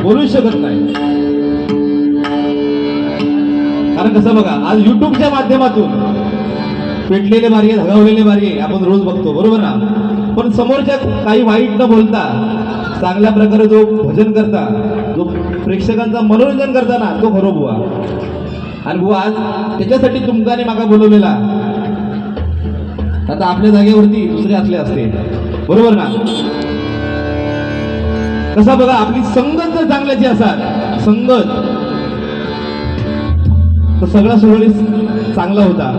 बोलू शकत नाही. कारण कसं बघा, आज युट्यूबच्या माध्यमातून पेटलेले मार्गे धगावलेले मार्गे आपण रोज बघतो, बरोबर ना. पण समोरच्या काही वाईट न बोलता चांगल्या प्रकारे जो भजन करता, जो प्रेक्षकांचा मनोरंजन करता ना, तो खरो बुवा. आणि बुवा आज त्याच्यासाठी तुमकाने मागा बोलवलेला. आता आपल्या जागेवरती दुसरे असले असते, बरोबर ना. कसा बघा, आपली संगत जर चांगल्याची असाल, संगत तर सगळा सुरळीत चांगला होता.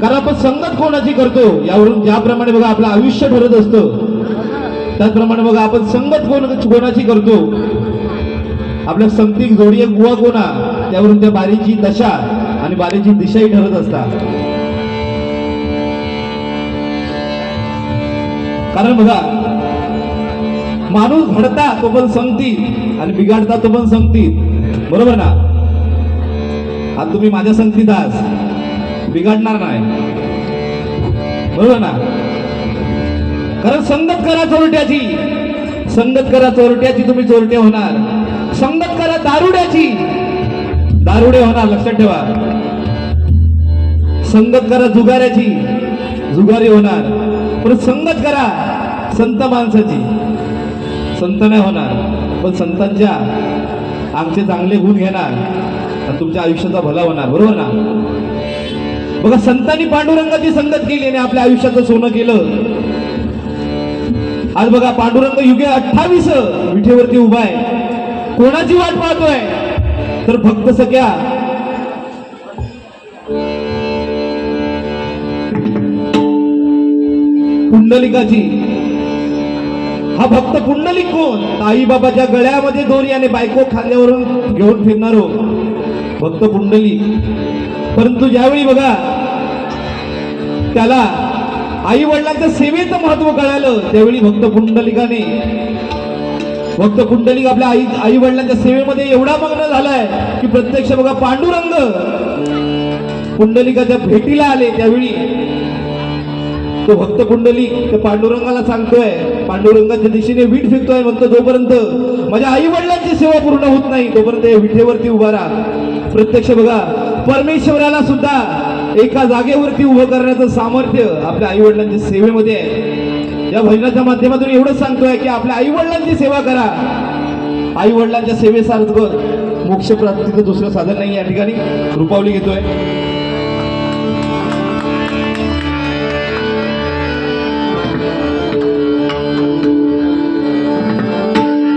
कारण आपण संगत कोणाची करतो यावरून ज्याप्रमाणे बघा आपलं आयुष्य ठरत असतं, त्याचप्रमाणे बघा आपण संगत कोणाची करतो, आपल्या संगतीक जोडी गुवा कोणा, त्यावरून त्या बारीची दशा आणि बारीची दिशाही ठरत असतात. कारण बघा, माणूस घडता तो पण संगतीत आणि बिघाडता तो पण संगतीत, बरोबर ना. आज तुम्ही माझ्या संगतीत आहात, बिघडणार नाही, बरोबर ना. कारण संगत करा चोरट्याची, संगत करा चोरट्याची, तुम्ही चोरटे होणार. संगत करा दारुड्याची, दारुडे होणार, लक्षात ठेवा. संगत करा जुगाऱ्याची, जुगारी होणार. पण संगत करा संत माणसाची, संत नाही होणार, पण संतांच्या आमचे चांगले गुण घेणार आणि तुमच्या आयुष्याचा भला होणार, बरोबर ना. बघा, संतांनी पांडुरंगाची संगत केली आणि आपल्या आयुष्याचं सोनं केलं. आज बघा, पांडुरंग युगे 28 विठेवरती उभा आहे. कोणाची वाट पाहतोय तर भक्त सख्या पुंडलिकाची. हा भक्त पुंडलिक कोण? आई बाबाच्या गळ्यामध्ये दोरी आणि बायको खांद्यावरून घेऊन फिरणारो भक्त पुंडलिक. परंतु ज्यावेळी बघा त्याला आई वडिलांच्या सेवेचं महत्व कळालं, त्यावेळी भक्त पुंडलिक आपल्या आई वडिलांच्या सेवेमध्ये एवढा मग्न झालाय की प्रत्यक्ष बघा पांडुरंग पुंडलिकाच्या भेटीला आले. त्यावेळी तो भक्त पुंडलिक त्या पांडुरंगाला सांगतोय, पांडुरंगाच्या दिशेने वीट फेकतोय, म्हणतो जोपर्यंत माझ्या आई वडिलांची सेवा पूर्ण होत नाही तोपर्यंत विठेवरती उभा राहा. प्रत्यक्ष बघा, परमेश्वराला सुद्धा एका जागेवरती उभं करण्याचं सामर्थ्य आपल्या आई वडिलांच्या सेवेमध्ये आहे. या भजनाच्या माध्यमातून एवढंच सांगतोय की आपल्या आई वडिलांची सेवा करा. आई वडिलांच्या सेवेसारखं मोक्ष प्राप्तीचं दुसरं साधन नाही. या ठिकाणी रुपावली घेतोय.